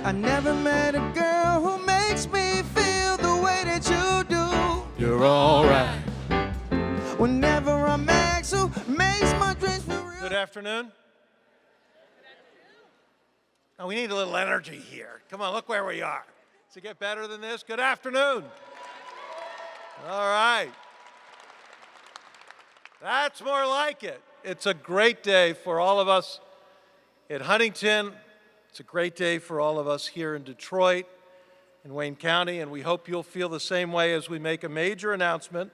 I never met a girl who makes me feel the way that you do. You're all right. Whenever I'm asked who makes my dreams feel real. Good afternoon. Now we need a little energy here. Come on, look where we are. Does it get better than this? Good afternoon. All right. That's more like it. It's a great day for all of us at Huntington. It's a great day for all of us here in Detroit, in Wayne County, and we hope you'll feel the same way as we make a major announcement,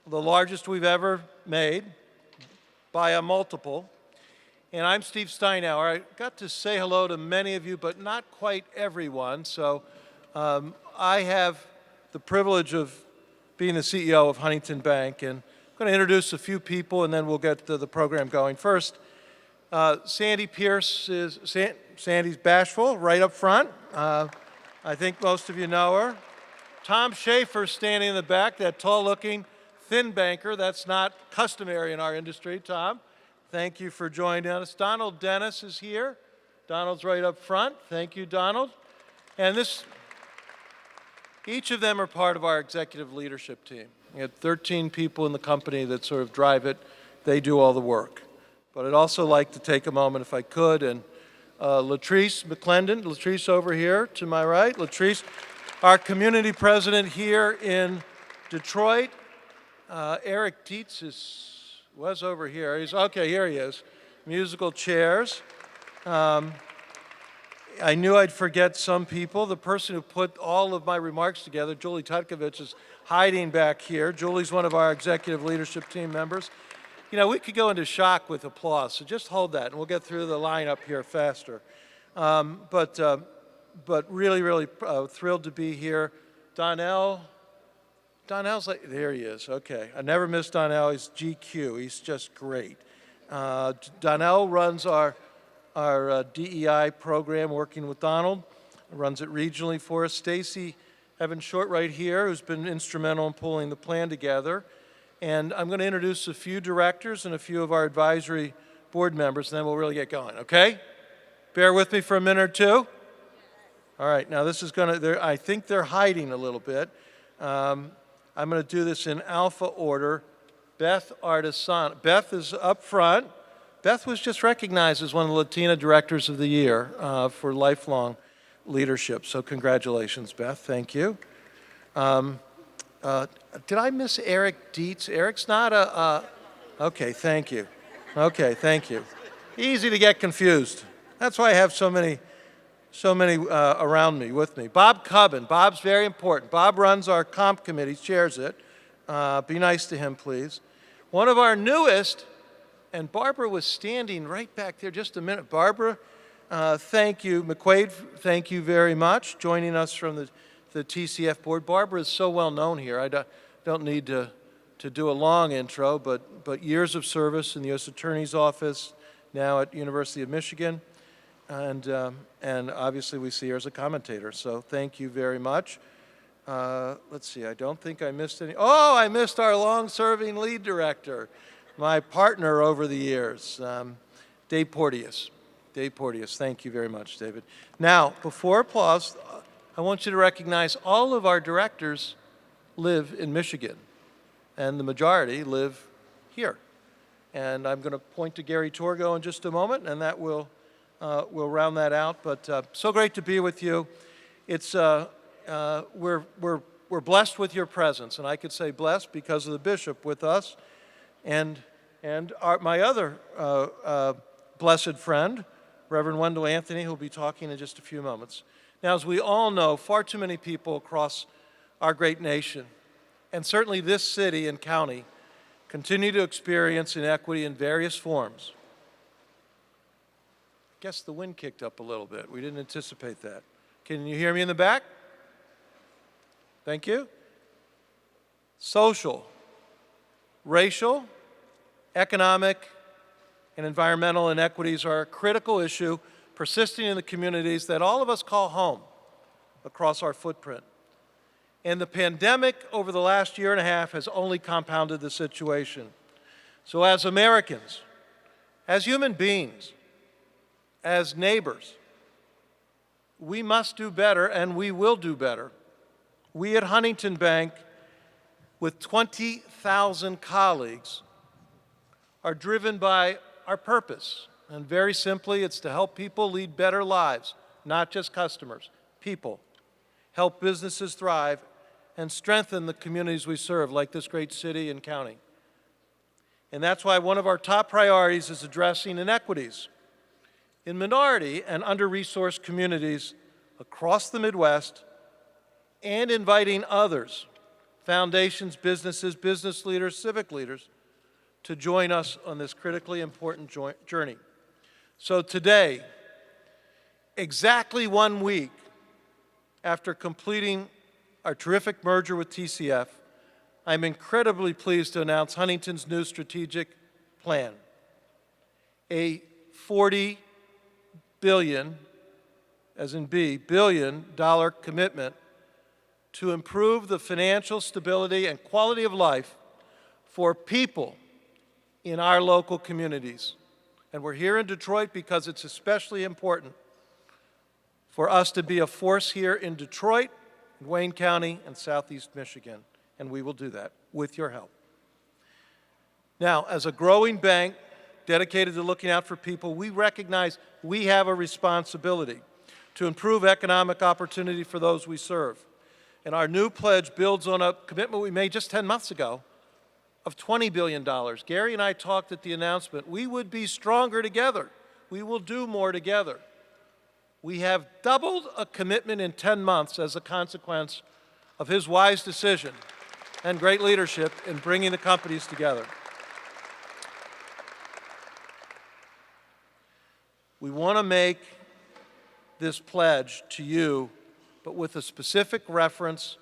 the largest we've ever made by a multiple. And I'm Steve Steinauer. I got to say hello to many of you, but not quite everyone. So I have the privilege of being the CEO of Huntington Bank, and I'm going to introduce a few people, and then we'll get the program going. First, Sandy Pierce is, Sandy's bashful, right up front. I think most of you know her. Tom Schaefer standing in the back, that tall-looking, thin banker. That's not customary in our industry, Tom. Thank you for joining us. Donald Dennis is here. Donald's right up front. Thank you, Donald. And each of them are part of our executive leadership team. We had 13 people in the company that sort of drive it. They do all the work. But I'd also like to take a moment, if I could, and Latrice McClendon, Latrice over here to my right. Latrice, our community president here in Detroit. Eric Dietz was over here. Okay, here he is. Musical chairs. I knew I'd forget some people. The person who put all of my remarks together, Julie Tutkovich, is hiding back here. Julie's one of our executive leadership team members. You know, we could go into shock with applause, so just hold that, and we'll get through the lineup here faster. But really, really thrilled to be here. Donnell's like, there he is, okay. I never miss Donnell, he's GQ, he's just great. Donnell runs our DEI program working with Donald, runs it regionally for us. Stacy Evans Short right here, who's been instrumental in pulling the plan together. And I'm going to introduce a few directors and a few of our advisory board members, and then we'll really get going, okay? Bear with me for a minute or two. All right, now this is going to, I think they're hiding a little bit. I'm going to do this in alpha order. Beth Artisan. Beth is up front. Beth was just recognized as one of the Latina Directors of the Year for lifelong leadership. So congratulations, Beth. Thank you. Did I miss Eric Dietz? Eric's not okay, thank you. Okay, thank you. Easy to get confused. That's why I have so many around me, with me. Bob Cubbin. Bob's very important. Bob runs our comp committee, chairs it. Be nice to him, please. One of our newest, and Barbara was standing right back there just a minute. Barbara, thank you. McQuaid, thank you very much, joining us from the TCF board. Barbara is so well known here. I don't need to do a long intro, but years of service in the U.S. Attorney's Office, now at University of Michigan, and obviously we see her as a commentator. So thank you very much. Let's see. I don't think I missed any. Oh, I missed our long-serving lead director, my partner over the years, Dave Porteous. Dave Porteous. Thank you very much, David. Now, before applause, I want you to recognize all of our directors live in Michigan, and the majority live here. And I'm going to point to Gary Torgo in just a moment, and that will round that out. But so great to be with you. It's we're blessed with your presence, and I could say blessed because of the bishop with us, and my other blessed friend, Reverend Wendell Anthony, who will be talking in just a few moments. Now, as we all know, far too many people across our great nation, and certainly this city and county, continue to experience inequity in various forms. I guess the wind kicked up a little bit. We didn't anticipate that. Can you hear me in the back? Thank you. Social, racial, economic, and environmental inequities are a critical issue persisting in the communities that all of us call home across our footprint. And the pandemic over the last year and a half has only compounded the situation. So as Americans, as human beings, as neighbors, We must do better, and we will do better. We at Huntington Bank, with 20,000 colleagues, are driven by our purpose. And very simply, it's to help people lead better lives, not just customers, people. Help businesses thrive and strengthen the communities we serve, like this great city and county. And that's why one of our top priorities is addressing inequities in minority and under-resourced communities across the Midwest, and inviting others, foundations, businesses, business leaders, civic leaders, to join us on this critically important journey. So today, exactly 1 week after completing our terrific merger with TCF, I'm incredibly pleased to announce Huntington's new strategic plan, a $40 billion, as in billion-dollar commitment to improve the financial stability and quality of life for people in our local communities. And we're here in Detroit because it's especially important for us to be a force here in Detroit, in Wayne County, and Southeast Michigan. And we will do that with your help. Now, as a growing bank dedicated to looking out for people, we recognize we have a responsibility to improve economic opportunity for those we serve. And our new pledge builds on a commitment we made just 10 months ago of $20 billion. Gary and I talked at the announcement. We would be stronger together. We will do more together. We have doubled a commitment in 10 months as a consequence of his wise decision and great leadership in bringing the companies together. We want to make this pledge to you, but with a specific reference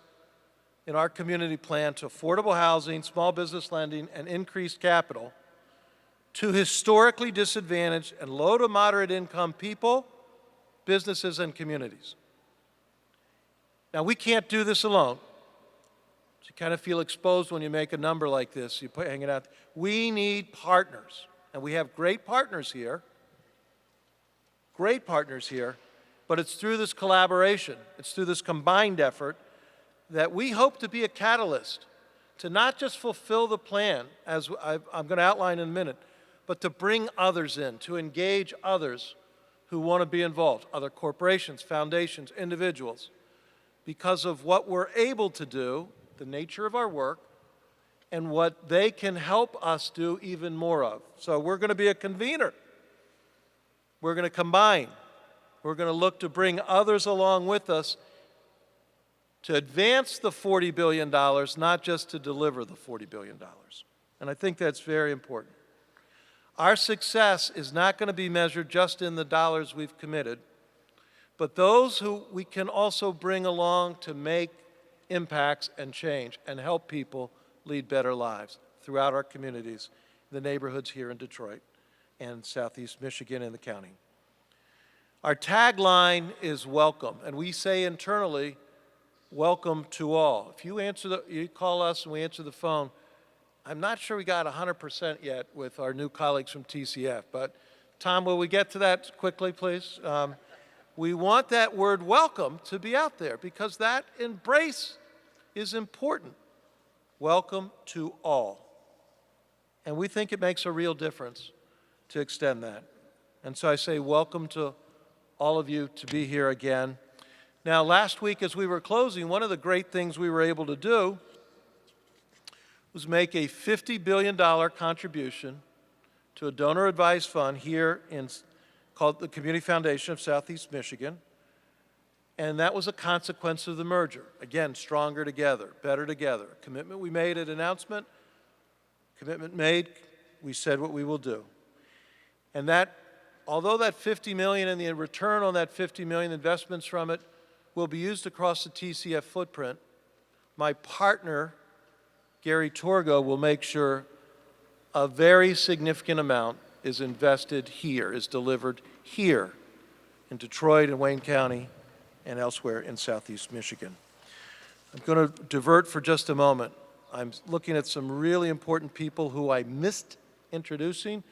in our community plan to affordable housing, small business lending, and increased capital to historically disadvantaged and low to moderate income people, businesses, and communities. Now, we can't do this alone. So you kind of feel exposed when you make a number like this. You hang it out. We need partners, and we have great partners here, but it's through this collaboration, it's through this combined effort that we hope to be a catalyst to not just fulfill the plan, as I'm going to outline in a minute, but to bring others in, to engage others who want to be involved, other corporations, foundations, individuals, because of what we're able to do, the nature of our work, and what they can help us do even more of. So we're going to be a convener. We're going to combine. We're going to look to bring others along with us to advance the $40 billion, not just to deliver the $40 billion. And I think that's very important. Our success is not going to be measured just in the dollars we've committed, but those who we can also bring along to make impacts and change and help people lead better lives throughout our communities, the neighborhoods here in Detroit and Southeast Michigan and the county. Our tagline is welcome, and we say internally, welcome to all. If you call us and we answer the phone, I'm not sure we got 100% yet with our new colleagues from TCF, but Tom, will we get to that quickly, please? We want that word welcome to be out there because that embrace is important. Welcome to all. And we think it makes a real difference to extend that. And so I say welcome to all of you to be here again. Now, last week as we were closing, one of the great things we were able to do was make a $50 billion contribution to a donor-advised fund here called the Community Foundation of Southeast Michigan. And that was a consequence of the merger. Again, stronger together, better together. Commitment we made at announcement, commitment made, we said what we will do. And that, although that $50 million and the return on that $50 million investments from it will be used across the TCF footprint, my partner, Gary Torgo, will make sure a very significant amount is invested here, is delivered here in Detroit and Wayne County and elsewhere in Southeast Michigan. I'm going to divert for just a moment. I'm looking at some really important people who I missed introducing.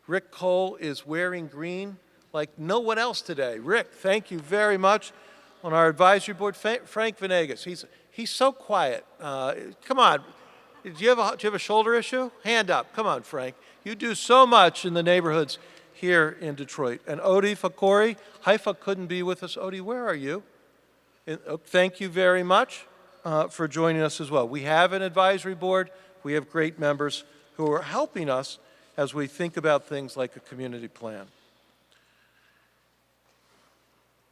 Rick Cole is wearing green. like no one else today. Rick, thank you very much. On our advisory board, Frank Venegas, he's so quiet. Come on, do you have a shoulder issue? Hand up, come on, Frank. You do so much in the neighborhoods here in Detroit. And Odie Fakori, Haifa couldn't be with us. Odie, where are you? Thank you very much for joining us as well. We have an advisory board. We have great members who are helping us as we think about things like a community plan.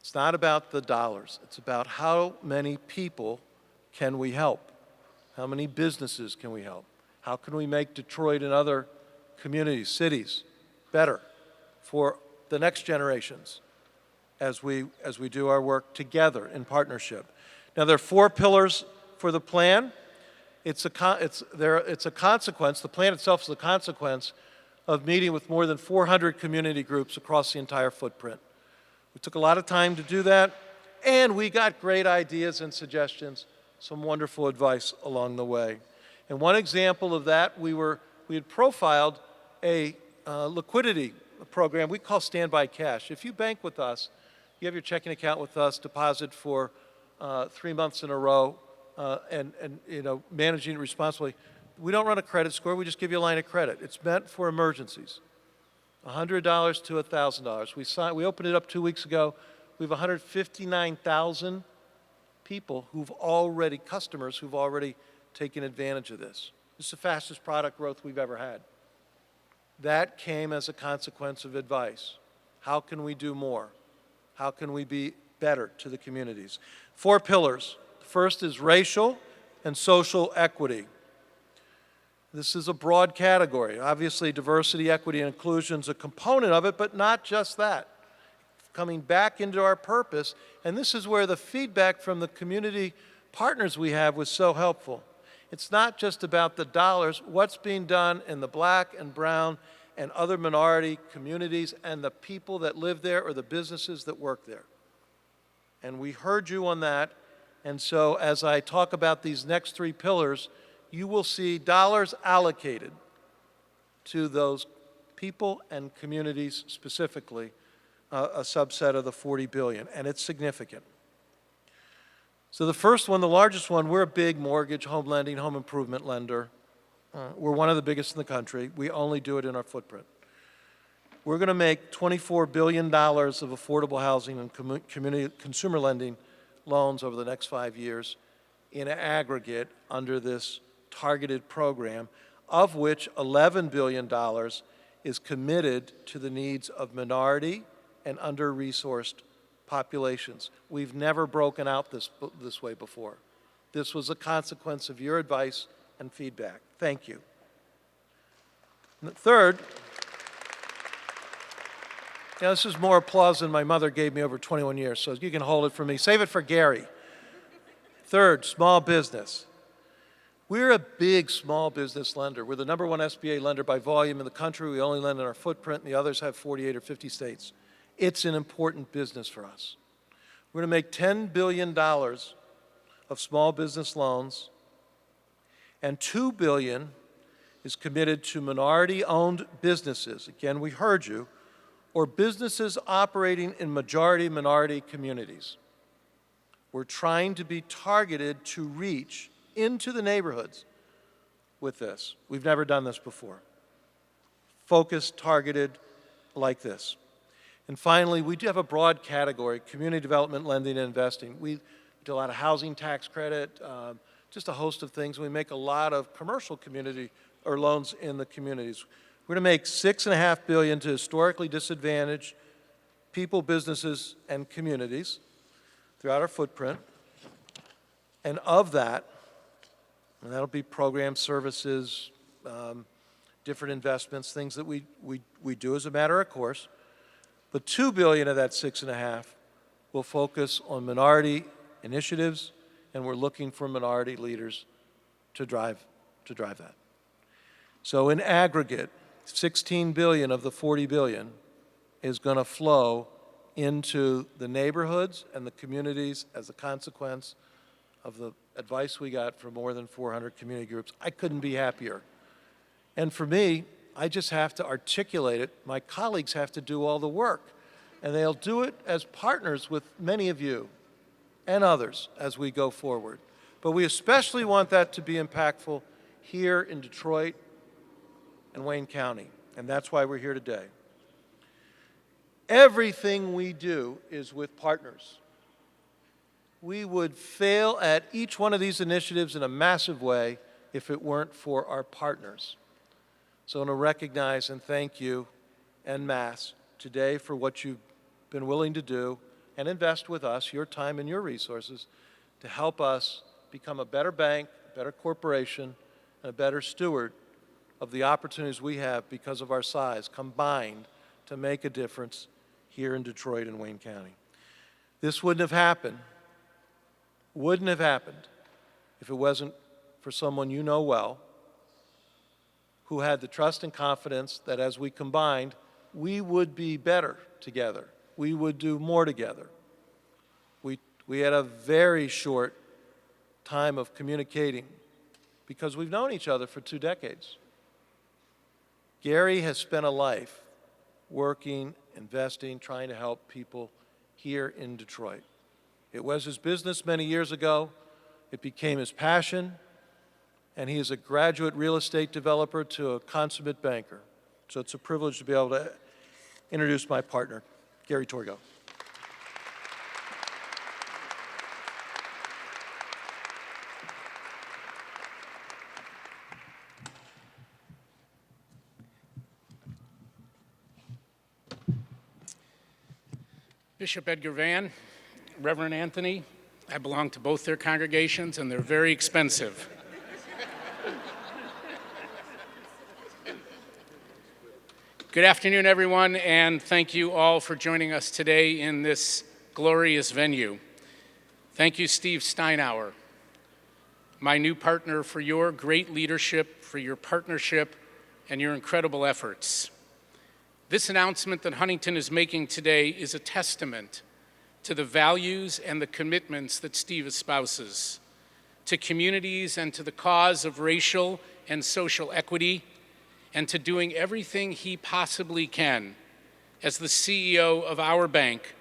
It's not about the dollars. It's about how many people can we help? How many businesses can we help? How can we make Detroit and other communities, cities, better for the next generations as we do our work together in partnership? Now, there are 4 pillars for the plan. It's a consequence. The plan itself is a consequence of meeting with more than 400 community groups across the entire footprint. We took a lot of time to do that, and we got great ideas and suggestions, some wonderful advice along the way. And one example of that, we had profiled a liquidity program we call Standby Cash. If you bank with us, you have your checking account with us, deposit for 3 months in a row, and managing it responsibly. We don't run a credit score. We just give you a line of credit. It's meant for emergencies. $100 to $1,000. We opened it up 2 weeks ago. We have 159,000 people customers who've already taken advantage of this. This is the fastest product growth we've ever had. That came as a consequence of advice. How can we do more? How can we be better to the communities? 4 pillars. The first is racial and social equity. This is a broad category. Obviously, diversity, equity, and inclusion is a component of it, but not just that. Coming back into our purpose, and this is where the feedback from the community partners we have was so helpful. It's not just about the dollars, what's being done in the black and brown and other minority communities and the people that live there or the businesses that work there. And we heard you on that, and so as I talk about these next 3 pillars, you will see dollars allocated to those people and communities specifically, a subset of the $40 billion, and it's significant. So the first one, the largest one, we're a big mortgage, home lending, home improvement lender. We're one of the biggest in the country. We only do it in our footprint. We're going to make $24 billion of affordable housing and community consumer lending loans over the next 5 years in aggregate under this targeted program, of which $11 billion is committed to the needs of minority and under-resourced populations. We've never broken out this way before. This was a consequence of your advice and feedback. Thank you. And the third, this is more applause than my mother gave me over 21 years, so you can hold it for me. Save it for Gary. Third, small business. We're a big small business lender. We're the #1 SBA lender by volume in the country. We only lend in our footprint, and the others have 48 or 50 states. It's an important business for us. We're going to make $10 billion of small business loans, and $2 billion is committed to minority-owned businesses. Again, we heard you, or businesses operating in majority-minority communities. We're trying to be targeted to reach into the neighborhoods with this. We've never done this before. Focused, targeted, like this. And finally, we do have a broad category, community development, lending, and investing. We do a lot of housing tax credit, just a host of things. We make a lot of commercial community or loans in the communities. We're going to make $6.5 billion to historically disadvantaged people, businesses, and communities throughout our footprint. And of that, and that'll be program services, different investments, things that we do as a matter of course. But $2 billion of that $6.5 will focus on minority initiatives, and we're looking for minority leaders to drive that. So in aggregate, $16 billion of the $40 billion is going to flow into the neighborhoods and the communities as a consequence of the advice we got from more than 400 community groups. I couldn't be happier. And for me, I just have to articulate it. My colleagues have to do all the work. and they'll do it as partners with many of you and others as we go forward. But we especially want that to be impactful here in Detroit and Wayne County, and that's why we're here today. Everything we do is with partners. We would fail at each one of these initiatives in a massive way if it weren't for our partners. So I want to recognize and thank you en masse today for what you've been willing to do and invest with us, your time and your resources, to help us become a better bank, a better corporation, and a better steward of the opportunities we have because of our size combined to make a difference here in Detroit and Wayne County. This wouldn't have happened if it wasn't for someone you know well, who had the trust and confidence that as we combined, we would be better together. We would do more together. We had a very short time of communicating because we've known each other for 2 decades. Gary has spent a life working, investing, trying to help people here in Detroit. It was his business many years ago. It became his passion, and he is a graduate real estate developer to a consummate banker. So it's a privilege to be able to introduce my partner, Gary Torgo. Bishop Edgar Van, Reverend Anthony, I belong to both their congregations, and they're very expensive. Good afternoon, everyone, and thank you all for joining us today in this glorious venue. Thank you, Steve Steinauer, my new partner, for your great leadership, for your partnership, and your incredible efforts. This announcement that Huntington is making today is a testament to the values and the commitments that Steve espouses, to communities and to the cause of racial and social equity, and to doing everything he possibly can as the CEO of our bank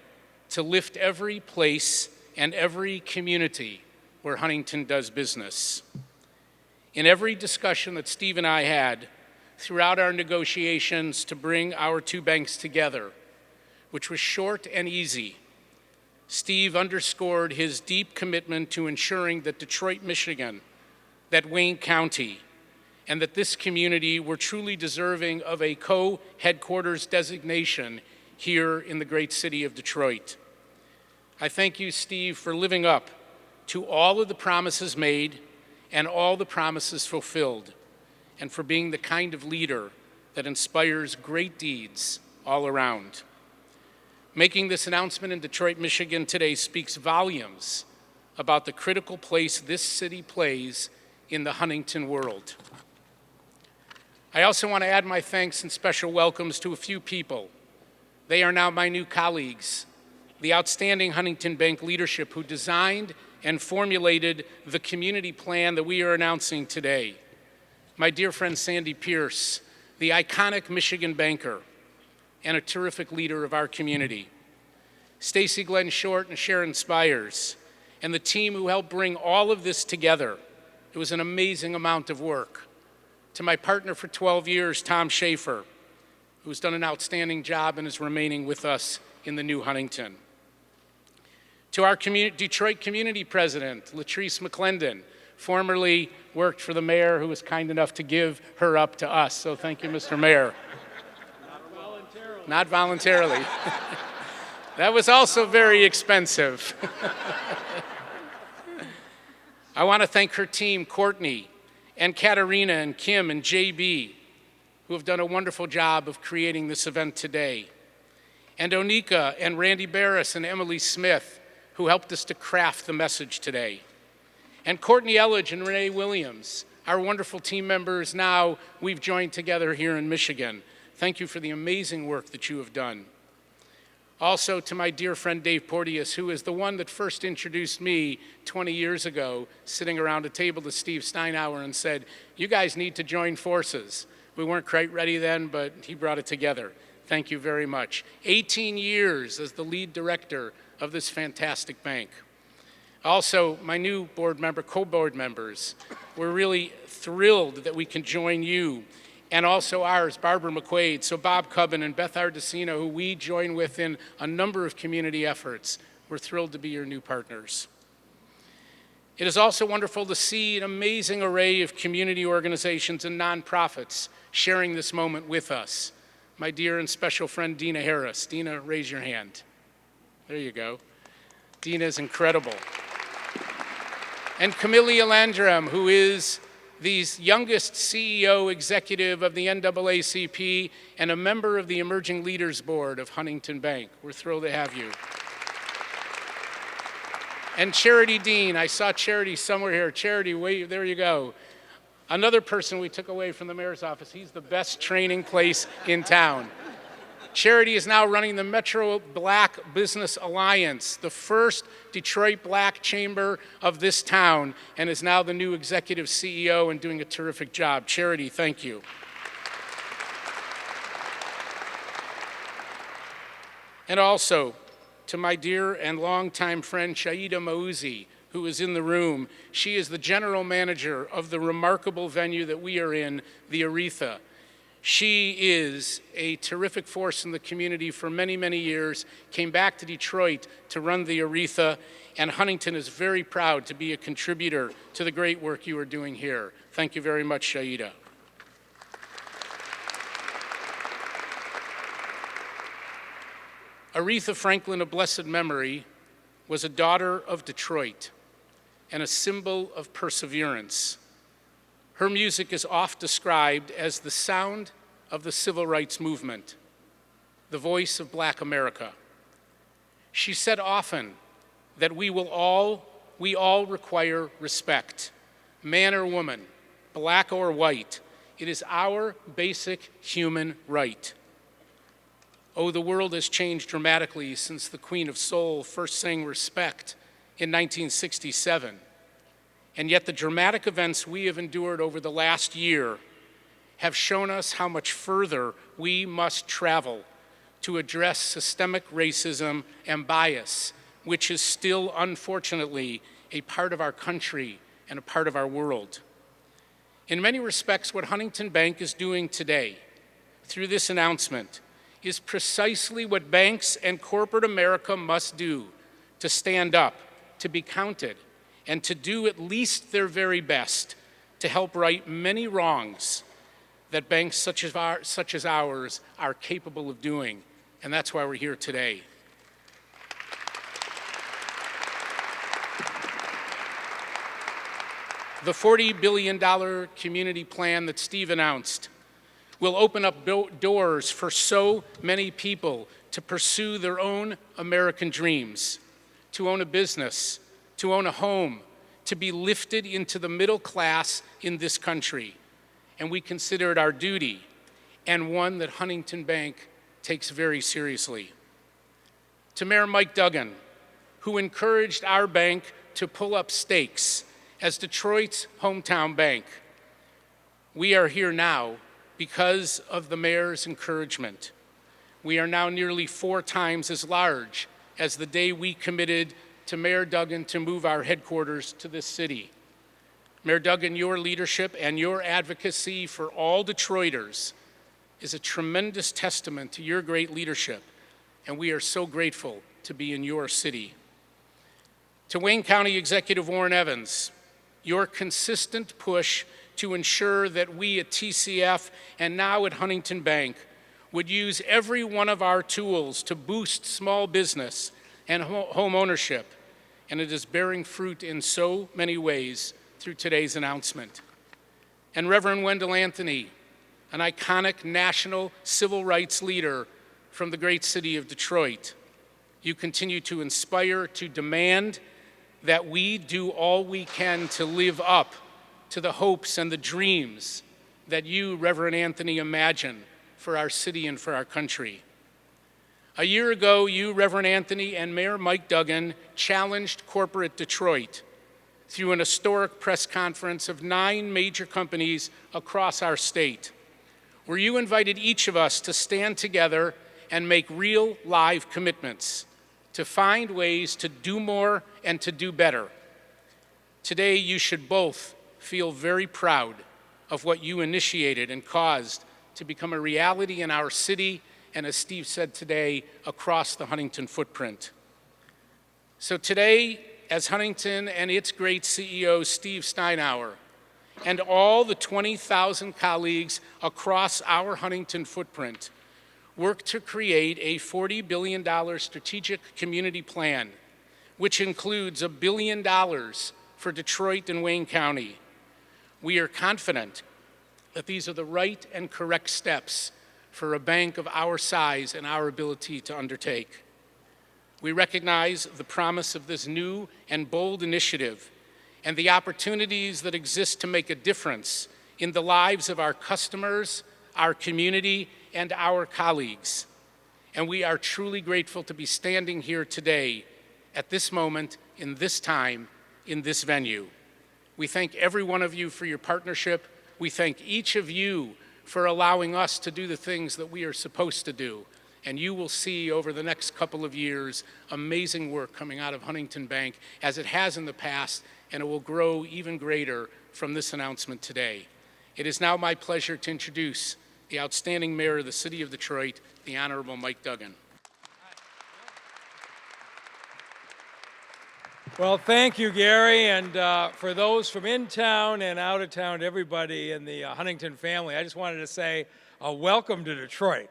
to lift every place and every community where Huntington does business. In every discussion that Steve and I had throughout our negotiations to bring our 2 banks together, which was short and easy, Steve underscored his deep commitment to ensuring that Detroit, Michigan, that Wayne County, and that this community were truly deserving of a co-headquarters designation here in the great city of Detroit. I thank you, Steve, for living up to all of the promises made and all the promises fulfilled, and for being the kind of leader that inspires great deeds all around. Making this announcement in Detroit, Michigan today speaks volumes about the critical place this city plays in the Huntington world. I also want to add my thanks and special welcomes to a few people. They are now my new colleagues, the outstanding Huntington Bank leadership who designed and formulated the community plan that we are announcing today. My dear friend Sandy Pierce, the iconic Michigan banker and a terrific leader of our community. Stacy Glenn Short and Sharon Spires, and the team who helped bring all of this together. It was an amazing amount of work. To my partner for 12 years, Tom Schaefer, who's done an outstanding job and is remaining with us in the new Huntington. To our Detroit community president, Latrice McClendon, formerly worked for the mayor, who was kind enough to give her up to us. So thank you, Mr. Mayor. Not voluntarily. That was also very expensive. I want to thank her team, Courtney and Katarina and Kim and JB, who have done a wonderful job of creating this event today. And Onika and Randy Barris and Emily Smith, who helped us to craft the message today. And Courtney Elledge and Renee Williams, our wonderful team members now we've joined together here in Michigan. Thank you for the amazing work that you have done. Also to my dear friend Dave Porteous, who is the one that first introduced me 20 years ago, sitting around a table to Steve Steinauer and said, you guys need to join forces. We weren't quite ready then, but he brought it together. Thank you very much. 18 years as the lead director of this fantastic bank. Also, my new co-board members, we're really thrilled that we can join you, and also ours, Barbara McQuaid, so Bob Cubbin and Beth Ardacino, who we join with in a number of community efforts. We're thrilled to be your new partners. It is also wonderful to see an amazing array of community organizations and nonprofits sharing this moment with us. My dear and special friend, Dina Harris. Dina, raise your hand. There you go. Dina is incredible. And Camille Landrum, who is the youngest CEO executive of the NAACP and a member of the Emerging Leaders Board of Huntington Bank. We're thrilled to have you. And Charity Dean, I saw Charity somewhere here. Charity, wait, there you go. Another person we took away from the mayor's office. He's the best training place in town. Charity is now running the Metro Black Business Alliance, the first Detroit Black chamber of this town, and is now the new executive CEO and doing a terrific job. Charity, thank you. And also, to my dear and longtime friend, Shaida Mauzi, who is in the room. She is the general manager of the remarkable venue that we are in, the Aretha. She is a terrific force in the community for many, many years, came back to Detroit to run the Aretha, and Huntington is very proud to be a contributor to the great work you are doing here. Thank you very much, Shaida. Aretha Franklin of blessed memory was a daughter of Detroit and a symbol of perseverance. Her music is oft described as the sound of the civil rights movement, the voice of Black America. She said often that we all require respect, man or woman, black or white. It is our basic human right. Oh, the world has changed dramatically since the Queen of Soul first sang Respect in 1967. And yet the dramatic events we have endured over the last year have shown us how much further we must travel to address systemic racism and bias, which is still, unfortunately, a part of our country and a part of our world. In many respects, what Huntington Bank is doing today through this announcement is precisely what banks and corporate America must do to stand up, to be counted, and to do at least their very best to help right many wrongs that banks such as ours are capable of doing. And that's why we're here today. The $40 billion community plan that Steve announced will open up doors for so many people to pursue their own American dreams, to own a business, to own a home, to be lifted into the middle class in this country. And we consider it our duty, and one that Huntington Bank takes very seriously. To Mayor Mike Duggan, who encouraged our bank to pull up stakes as Detroit's hometown bank, we are here now because of the mayor's encouragement. We are now nearly 4 times as large as the day we committed to Mayor Duggan to move our headquarters to this city. Mayor Duggan, your leadership and your advocacy for all Detroiters is a tremendous testament to your great leadership, and we are so grateful to be in your city. To Wayne County Executive Warren Evans, your consistent push to ensure that we at TCF and now at Huntington Bank would use every one of our tools to boost small business and home ownership, and it is bearing fruit in so many ways through today's announcement. And Reverend Wendell Anthony, an iconic national civil rights leader from the great city of Detroit, you continue to inspire, to demand that we do all we can to live up to the hopes and the dreams that you, Reverend Anthony, imagine for our city and for our country. A year ago, you, Reverend Anthony, and Mayor Mike Duggan challenged corporate Detroit through an historic press conference of 9 major companies across our state, where you invited each of us to stand together and make real live commitments, to find ways to do more and to do better. Today, you should both feel very proud of what you initiated and caused to become a reality in our city and, as Steve said today, across the Huntington footprint. So today, as Huntington and its great CEO, Steve Steinauer, and all the 20,000 colleagues across our Huntington footprint work to create a $40 billion strategic community plan, which includes $1 billion for Detroit and Wayne County. We are confident that these are the right and correct steps for a bank of our size and our ability to undertake. We recognize the promise of this new and bold initiative and the opportunities that exist to make a difference in the lives of our customers, our community, and our colleagues. And we are truly grateful to be standing here today at this moment, in this time, in this venue. We thank every one of you for your partnership. We thank each of you for allowing us to do the things that we are supposed to do. And you will see over the next couple of years amazing work coming out of Huntington Bank, as it has in the past, and it will grow even greater from this announcement today. It is now my pleasure to introduce the outstanding mayor of the city of Detroit, the Honorable Mike Duggan. Well, thank you, Gary, and for those from in town and out of town, everybody in the Huntington family, I just wanted to say welcome to Detroit.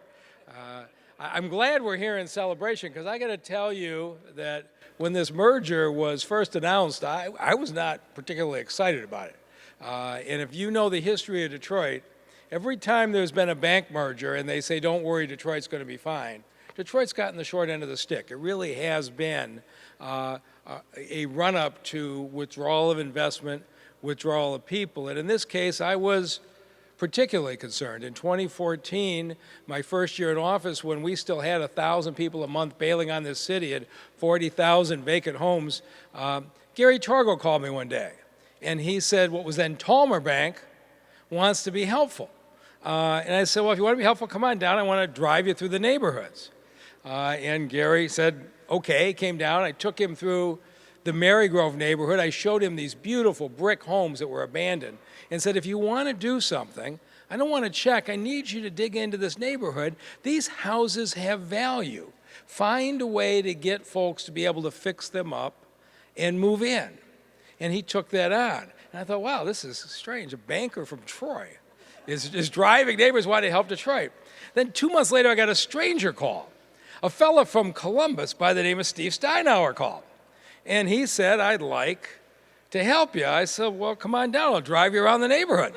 I'm glad we're here in celebration, because I got to tell you that when this merger was first announced, I was not particularly excited about it. And if you know the history of Detroit, every time there's been a bank merger and they say, don't worry, Detroit's going to be fine, Detroit's gotten the short end of the stick. It really has been a run-up to withdrawal of investment, withdrawal of people. And in this case, I was particularly concerned. In 2014, my first year in office, when we still had 1,000 people a month bailing on this city and 40,000 vacant homes, Gary Torgo called me one day, and he said what was then Talmer Bank wants to be helpful. And I said, well, if you want to be helpful, come on down. I want to drive you through the neighborhoods. And Gary said, okay, came down. I took him through the Marygrove neighborhood. I showed him these beautiful brick homes that were abandoned and said, if you want to do something, I don't want to check. I need you to dig into this neighborhood. These houses have value. Find a way to get folks to be able to fix them up and move in. And he took that on. And I thought, wow, this is strange. A banker from Troy is driving neighbors wanting to help Detroit. Then 2 months later, I got a stranger call. A fella from Columbus by the name of Steve Steinauer called. And he said, I'd like to help you. I said, well, come on down. I'll drive you around the neighborhood.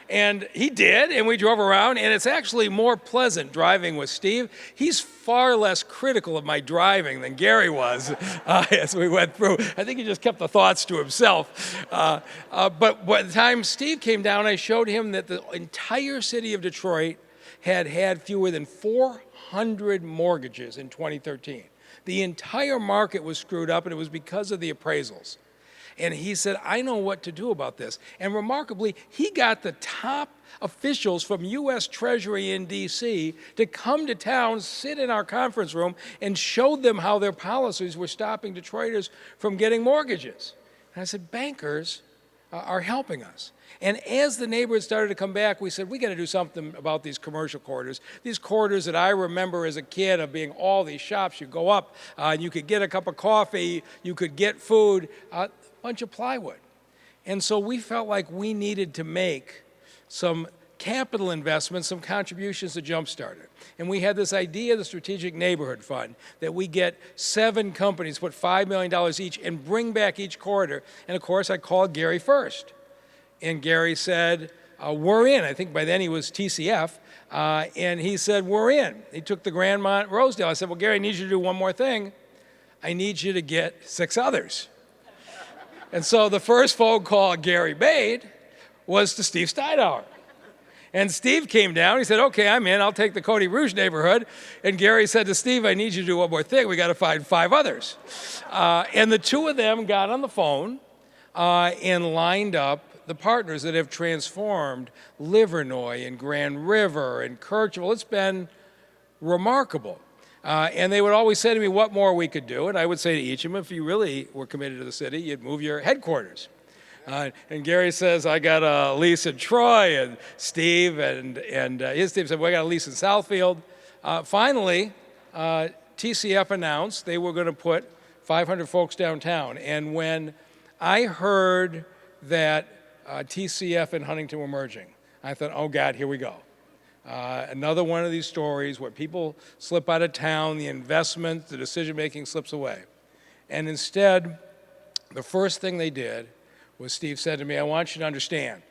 And he did, and we drove around, and it's actually more pleasant driving with Steve. He's far less critical of my driving than Gary was as we went through. I think he just kept the thoughts to himself. But by the time Steve came down, I showed him that the entire city of Detroit had fewer than 400 mortgages in 2013. The entire market was screwed up, and it was because of the appraisals. And he said, I know what to do about this. And remarkably, he got the top officials from U.S. Treasury in D.C. to come to town, sit in our conference room, and showed them how their policies were stopping Detroiters from getting mortgages. And I said, bankers are helping us. And as the neighborhood started to come back, we said, we got to do something about these commercial corridors. These corridors that I remember as a kid of being all these shops. You go up, and you could get a cup of coffee, you could get food, a bunch of plywood. And so we felt like we needed to make some capital investments, some contributions to jumpstart it. And we had this idea of the Strategic Neighborhood Fund, that we get 7 companies, put $5 million each, and bring back each corridor. And of course, I called Gary first. And Gary said, we're in. I think by then he was TCF. And he said, we're in. He took the Grandmont Rosedale. I said, well, Gary, I need you to do one more thing. I need you to get 6 others. And so the first phone call Gary made was to Steve Steinauer. And Steve came down. He said, okay, I'm in. I'll take the Cody Rouge neighborhood. And Gary said to Steve, I need you to do one more thing. We got to find 5 others. And the 2 of them got on the phone and lined up the partners that have transformed Livernois and Grand River and Kirchville. It's been remarkable. And they would always say to me what more we could do. And I would say to each of them, if you really were committed to the city, you'd move your headquarters. And Gary says, I got a lease in Troy, and Steve and his team said, well, I got a lease in Southfield. Finally, TCF announced they were going to put 500 folks downtown. And when I heard that TCF and Huntington were merging, I thought, oh God, here we go. Another one of these stories where people slip out of town, the investment, the decision-making slips away. And instead, the first thing they did was Steve said to me, I want you to understand,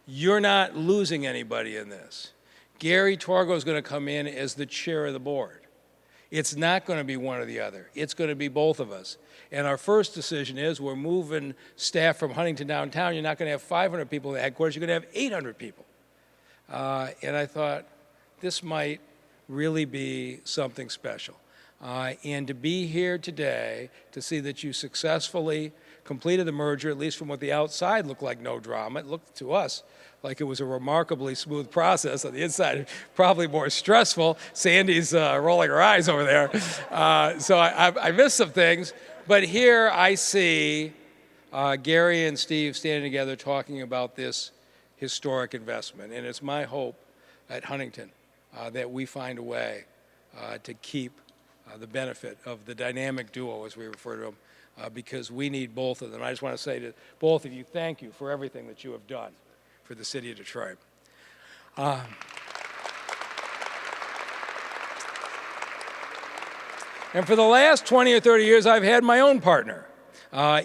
you're not losing anybody in this. Gary Torgo is going to come in as the chair of the board. It's not going to be one or the other. It's going to be both of us. And our first decision is we're moving staff from Huntington downtown. You're not going to have 500 people in the headquarters. You're going to have 800 people. And I thought, this might really be something special. And to be here today, to see that you successfully completed the merger, at least from what the outside looked like no drama. It looked to us like it was a remarkably smooth process. On the inside, probably more stressful. Sandy's rolling her eyes over there. So I missed some things. But here I see Gary and Steve standing together talking about this historic investment. And it's my hope at Huntington that we find a way to keep the benefit of the dynamic duo, as we refer to them, because we need both of them. I just want to say to both of you, thank you for everything that you have done for the city of Detroit. And for the last 20 or 30 years, I've had my own partner.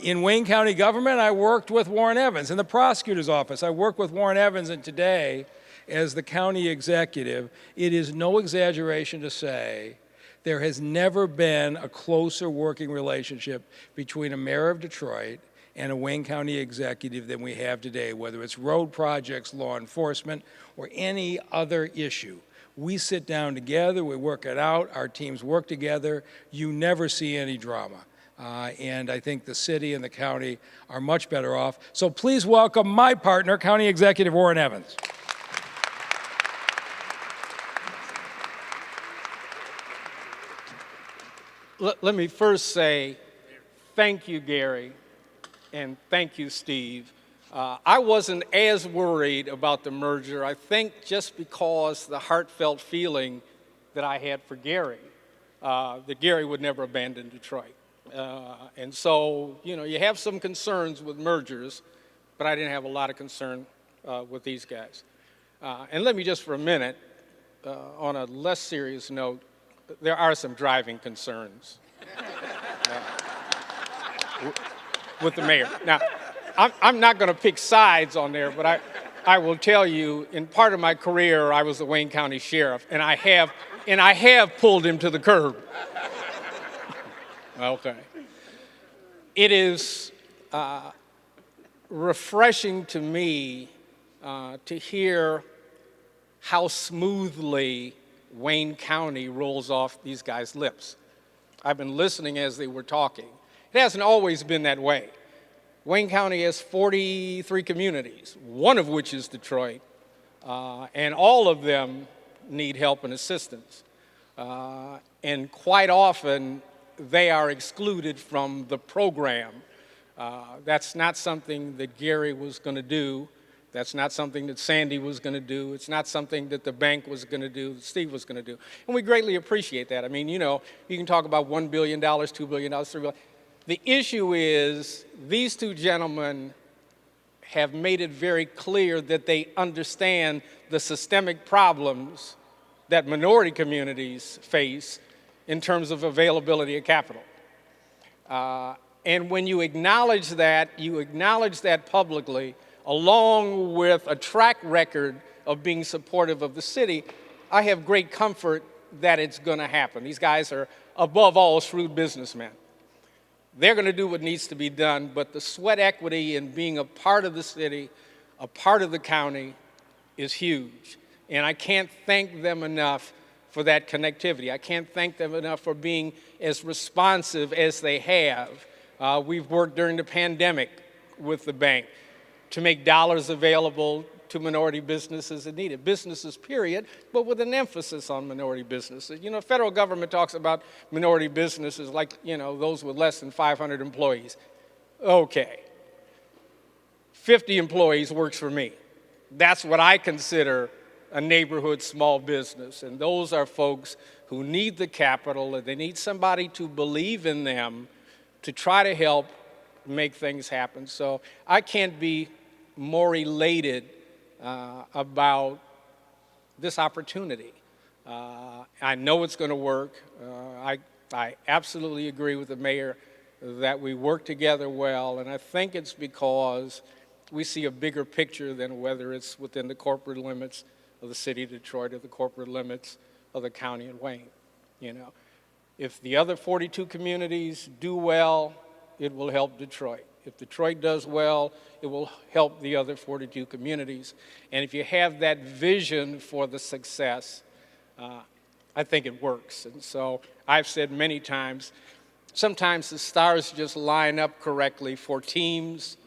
In Wayne County government, I worked with Warren Evans. In the prosecutor's office, I worked with Warren Evans, and today, as the county executive, it is no exaggeration to say there has never been a closer working relationship between a mayor of Detroit and a Wayne County executive than we have today, whether it's road projects, law enforcement, or any other issue. We sit down together, we work it out, our teams work together, you never see any drama. And I think the city and the county are much better off. So please welcome my partner, County Executive Warren Evans. Let me first say thank you, Gary, and thank you, Steve. I wasn't as worried about the merger, I think just because the heartfelt feeling that I had for Gary, that Gary would never abandon Detroit. And so, you know, you have some concerns with mergers, but I didn't have a lot of concern with these guys. And let me just for a minute, on a less serious note, there are some driving concerns with the mayor. Now, I'm not going to pick sides on there, but I will tell you, in part of my career, I was the Wayne County sheriff, and I have pulled him to the curb. Okay. It is refreshing to me to hear how smoothly Wayne County rolls off these guys' lips. I've been listening as they were talking. It hasn't always been that way. Wayne County has 43 communities, one of which is Detroit, and all of them need help and assistance. And quite often, they are excluded from the program. That's not something that Gary was going to do. That's not something that Sandy was going to do. It's not something that the bank was going to do, that Steve was going to do. And we greatly appreciate that. I mean, you know, you can talk about $1 billion, $2 billion, $3 billion. The issue is these two gentlemen have made it very clear that they understand the systemic problems that minority communities face in terms of availability of capital. And when you acknowledge that publicly, along with a track record of being supportive of the city, I have great comfort that it's going to happen. These guys are, above all, shrewd businessmen. They're going to do what needs to be done, but the sweat equity in being a part of the city, a part of the county, is huge. And I can't thank them enough for that connectivity. I can't thank them enough for being as responsive as they have. We've worked during the pandemic with the bank to make dollars available to minority businesses that need it. Businesses, period, but with an emphasis on minority businesses. You know, federal government talks about minority businesses like, you know, those with less than 500 employees. Okay. 50 employees works for me. That's what I consider a neighborhood small business. And those are folks who need the capital, and they need somebody to believe in them to try to help make things happen. So I can't be more elated about this opportunity. I know it's going to work. I absolutely agree with the mayor that we work together well, and I think it's because we see a bigger picture than whether it's within the corporate limits of the city of Detroit or the corporate limits of the county of Wayne. You know, if the other 42 communities do well, it will help Detroit. If Detroit does well, it will help the other 42 communities. And if you have that vision for the success, I think it works. And so I've said many times, sometimes the stars just line up correctly for teams.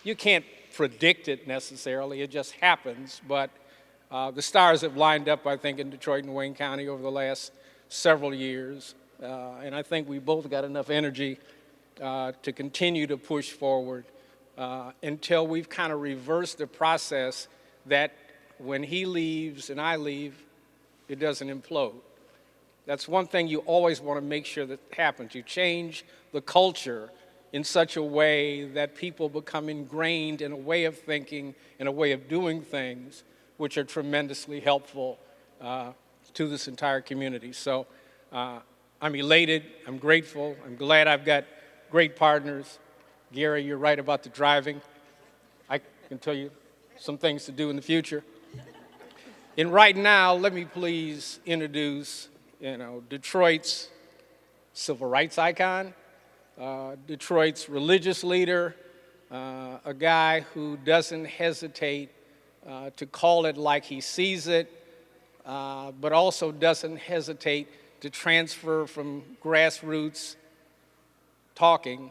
You can't predict it necessarily, it just happens. But the stars have lined up, I think, in Detroit and Wayne County over the last several years. And I think we both got enough energy to continue to push forward until we've kind of reversed the process that when he leaves and I leave, it doesn't implode. That's one thing you always want to make sure that happens. You change the culture in such a way that people become ingrained in a way of thinking and a way of doing things which are tremendously helpful to this entire community. So I'm elated, I'm grateful, I'm glad I've got great partners. Gary, you're right about the driving. I can tell you some things to do in the future. And right now, let me please introduce, Detroit's civil rights icon, Detroit's religious leader, a guy who doesn't hesitate to call it like he sees it, but also doesn't hesitate to transfer from grassroots talking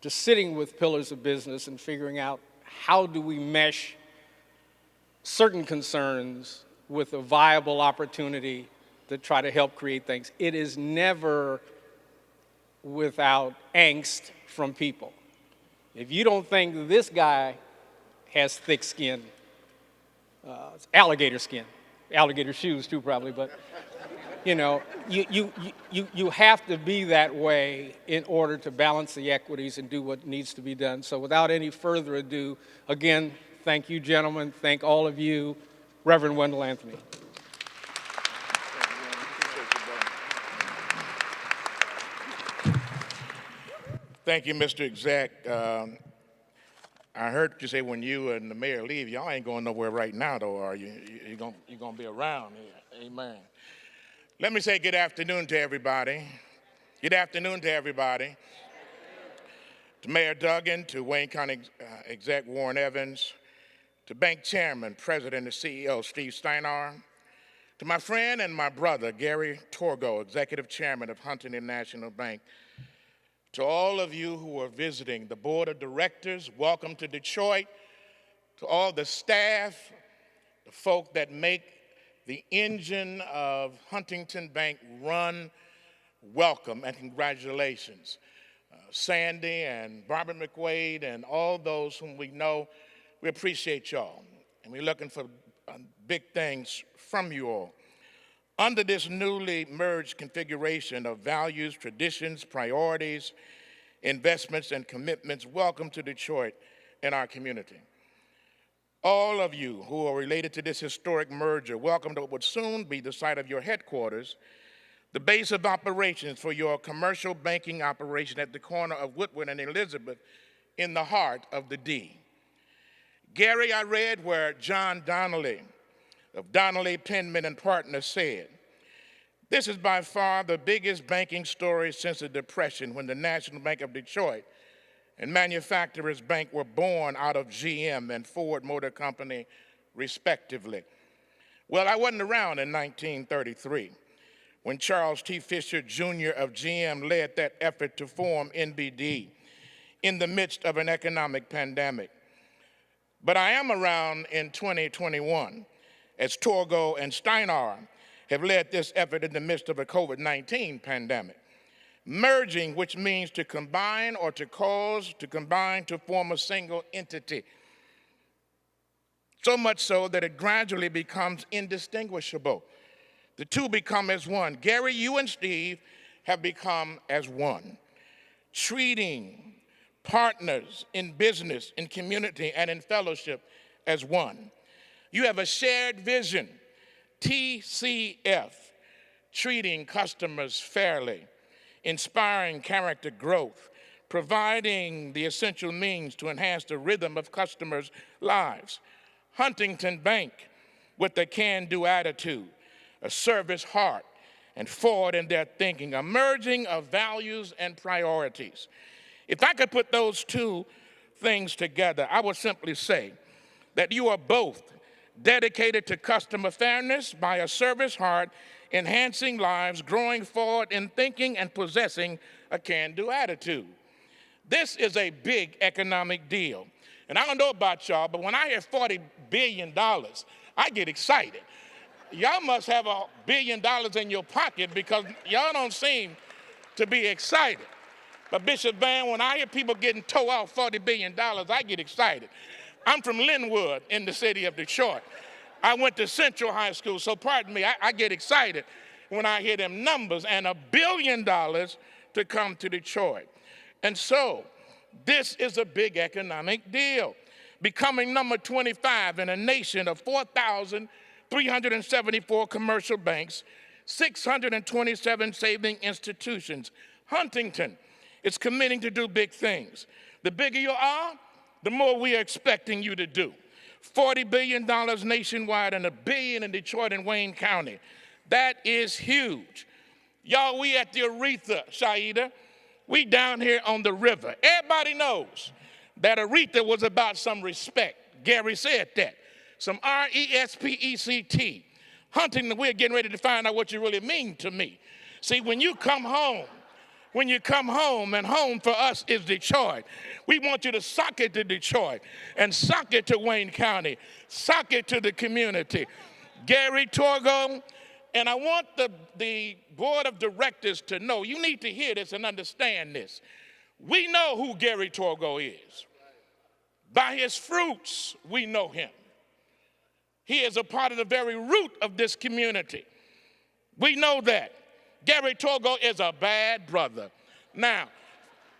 to sitting with pillars of business and figuring out how do we mesh certain concerns with a viable opportunity to try to help create things. It is never without angst from people. If you don't think this guy has thick skin, it's alligator skin, alligator shoes too probably, but you have to be that way in order to balance the equities and do what needs to be done. So without any further ado, again, thank you, gentlemen. Thank all of you. Reverend Wendell Anthony. Thank you, Mr. Exec. I heard you say when you and the mayor leave, y'all ain't going nowhere right now, though, are you? You're going to be around here. Amen. Let me say good afternoon to everybody. Good afternoon to everybody. To Mayor Duggan, to Wayne County Exec Warren Evans, to Bank Chairman, President, and CEO Steve Steinauer, to my friend and my brother, Gary Torgo, Executive Chairman of Huntington National Bank, to all of you who are visiting, the Board of Directors, welcome to Detroit, to all the staff, the folk that make the engine of Huntington Bank run, welcome and congratulations. Sandy and Barbara McQuaid and all those whom we know, we appreciate y'all. And we're looking for big things from you all. Under this newly merged configuration of values, traditions, priorities, investments, and commitments, welcome to Detroit and our community. All of you who are related to this historic merger, welcome to what would soon be the site of your headquarters, the base of operations for your commercial banking operation at the corner of Woodward and Elizabeth in the heart of the D. Gary, I read where John Donnelly of Donnelly, Penman and Partners said, "This is by far the biggest banking story since the Depression, when the National Bank of Detroit and Manufacturers Bank were born out of GM and Ford Motor Company, respectively." Well, I wasn't around in 1933 when Charles T. Fisher Jr. of GM led that effort to form NBD in the midst of an economic pandemic. But I am around in 2021 as Torgo and Steinauer have led this effort in the midst of a COVID-19 pandemic. Merging, which means to combine or to cause to combine to form a single entity. So much so that it gradually becomes indistinguishable. The two become as one. Gary, you and Steve have become as one, treating partners in business, in community, and in fellowship as one. You have a shared vision, TCF, treating customers fairly, inspiring character growth, providing the essential means to enhance the rhythm of customers' lives. Huntington Bank, with a can-do attitude, a service heart, and forward in their thinking, a merging of values and priorities. If I could put those two things together, I would simply say that you are both dedicated to customer fairness by a service heart, enhancing lives, growing forward in thinking, and possessing a can-do attitude. This is a big economic deal. And I don't know about y'all, but when I hear $40 billion, I get excited. Y'all must have $1 billion in your pocket because y'all don't seem to be excited. But Bishop Van, when I hear people getting towed off $40 billion, I get excited. I'm from Linwood in the city of Detroit. I went to Central High School, so pardon me, I get excited when I hear them numbers and $1 billion to come to Detroit. And so, this is a big economic deal. Becoming number 25 in a nation of 4,374 commercial banks, 627 saving institutions. Huntington is committing to do big things. The bigger you are, the more we are expecting you to do. $40 billion nationwide and $1 billion in Detroit and Wayne County. That is huge. Y'all, we at the Aretha, Shaida. We down here on the river. Everybody knows that Aretha was about some respect. Gary said that. Some R-E-S-P-E-C-T. Huntington, we're getting ready to find out what you really mean to me. See, when you come home, and home for us is Detroit, we want you to sock it to Detroit and sock it to Wayne County, sock it to the community. Gary Torgo, and I want the board of directors to know, you need to hear this and understand this. We know who Gary Torgo is. By his fruits, we know him. He is a part of the very root of this community. We know that. Gary Torgo is a bad brother. Now,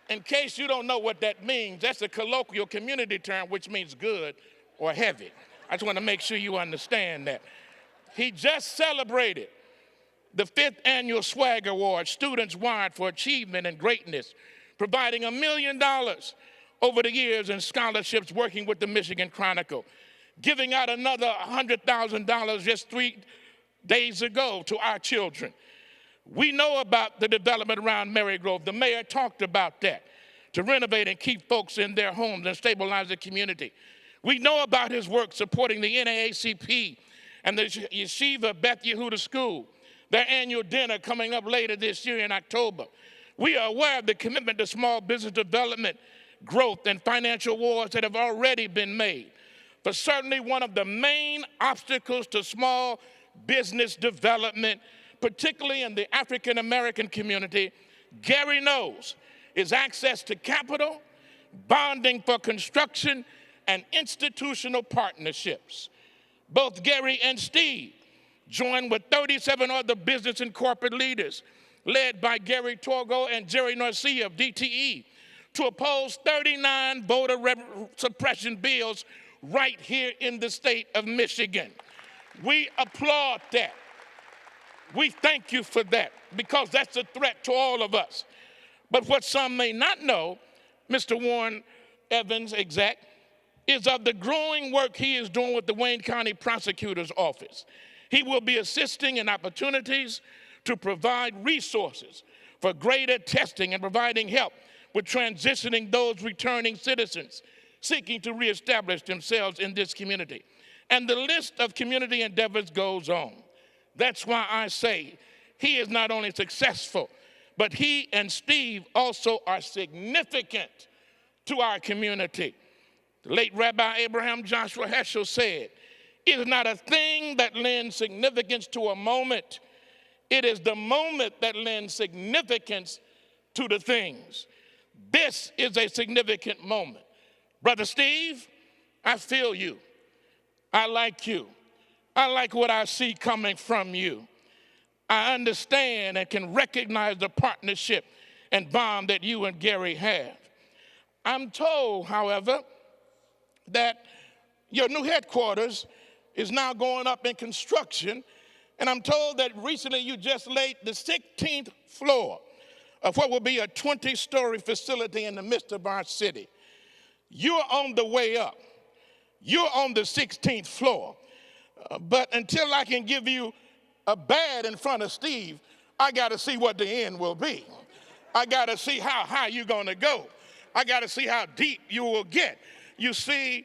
in case you don't know what that means, that's a colloquial community term which means good or heavy. I just want to make sure you understand that. He just celebrated the 5th annual Swag Award, Students Wide for Achievement and Greatness, providing $1 million over the years in scholarships working with the Michigan Chronicle, giving out another $100,000 just 3 days ago to our children. We know about the development around Marygrove. The mayor talked about that, to renovate and keep folks in their homes and stabilize the community. We know about his work supporting the NAACP and the Yeshiva Beth Yehuda School, their annual dinner coming up later this year in October. We are aware of the commitment to small business development, growth, and financial awards that have already been made. But certainly one of the main obstacles to small business development, particularly in the African American community, Gary knows, is access to capital, bonding for construction, and institutional partnerships. Both Gary and Steve joined with 37 other business and corporate leaders, led by Gary Torgo and Jerry Narcia of DTE, to oppose 39 voter suppression bills right here in the state of Michigan. We applaud that. We thank you for that, because that's a threat to all of us. But what some may not know, Mr. Warren Evans, exec, is of the growing work he is doing with the Wayne County Prosecutor's Office. He will be assisting in opportunities to provide resources for greater testing and providing help with transitioning those returning citizens seeking to reestablish themselves in this community. And the list of community endeavors goes on. That's why I say he is not only successful, but he and Steve also are significant to our community. The late Rabbi Abraham Joshua Heschel said, "It is not a thing that lends significance to a moment. It is the moment that lends significance to the things." This is a significant moment. Brother Steve, I feel you. I like you. I like what I see coming from you. I understand and can recognize the partnership and bond that you and Gary have. I'm told, however, that your new headquarters is now going up in construction, and I'm told that recently you just laid the 16th floor of what will be a 20-story facility in the midst of our city. You're on the way up. You're on the 16th floor. But until I can give you a bad in front of Steve, I got to see what the end will be. I got to see how high you're going to go. I got to see how deep you will get. You see,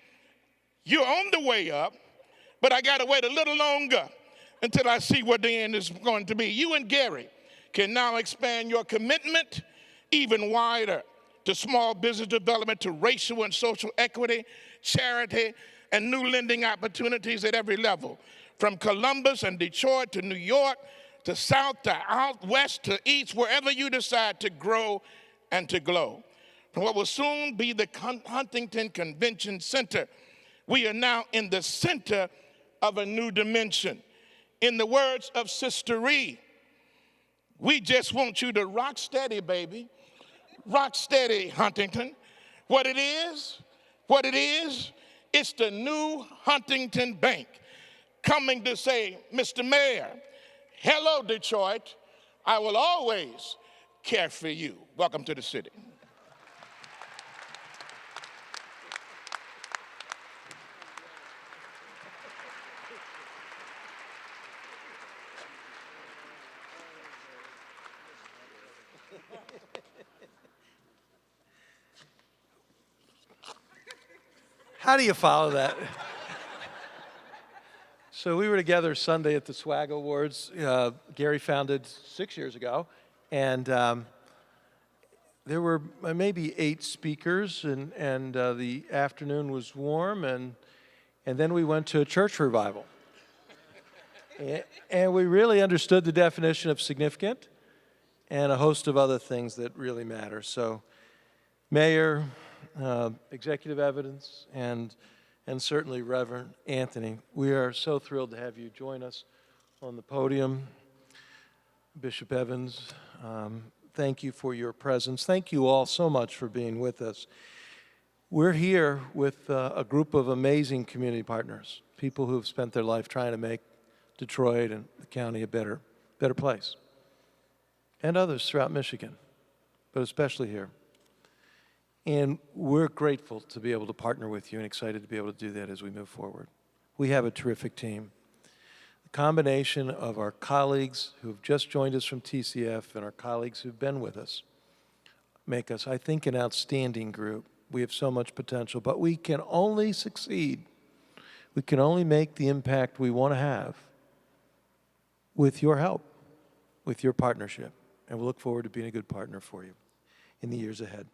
you're on the way up, but I got to wait a little longer until I see what the end is going to be. You and Gary can now expand your commitment even wider to small business development, to racial and social equity, charity, and new lending opportunities at every level, from Columbus and Detroit to New York, to south, to out, west, to east, wherever you decide to grow and to glow. From what will soon be the Huntington Convention Center, we are now in the center of a new dimension. In the words of Sister Ree, we just want you to rock steady, baby. Rock steady, Huntington. What it is, it's the new Huntington Bank coming to say, Mr. Mayor, hello, Detroit. I will always care for you. Welcome to the city. How do you follow that? So we were together Sunday at the Swag Awards. Gary founded 6 years ago, and there were maybe 8 speakers, and the afternoon was warm, and then we went to a church revival. And we really understood the definition of significant and a host of other things that really matter. So, Mayor, Executive Evidence, and certainly Reverend Anthony, we are so thrilled to have you join us on the podium. Bishop Evans, thank you for your presence. Thank you all so much for being with us. We're here with a group of amazing community partners, people who have spent their life trying to make Detroit and the county a better place, and others throughout Michigan, but especially here. And we're grateful to be able to partner with you and excited to be able to do that as we move forward. We have a terrific team. The combination of our colleagues who have just joined us from TCF and our colleagues who've been with us make us, I think, an outstanding group. We have so much potential, but we can only succeed. We can only make the impact we want to have with your help, with your partnership. And we'll look forward to being a good partner for you in the years ahead.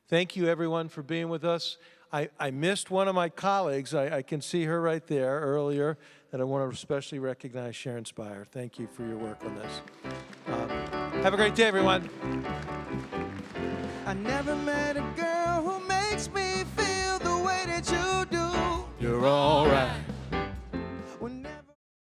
Thank you, everyone, for being with us. I missed one of my colleagues. I can see her right there earlier, and I want to especially recognize Sharon Spire. Thank you for your work on this. Have a great day, everyone. I never met a girl who makes me feel the way that you do. You're all right.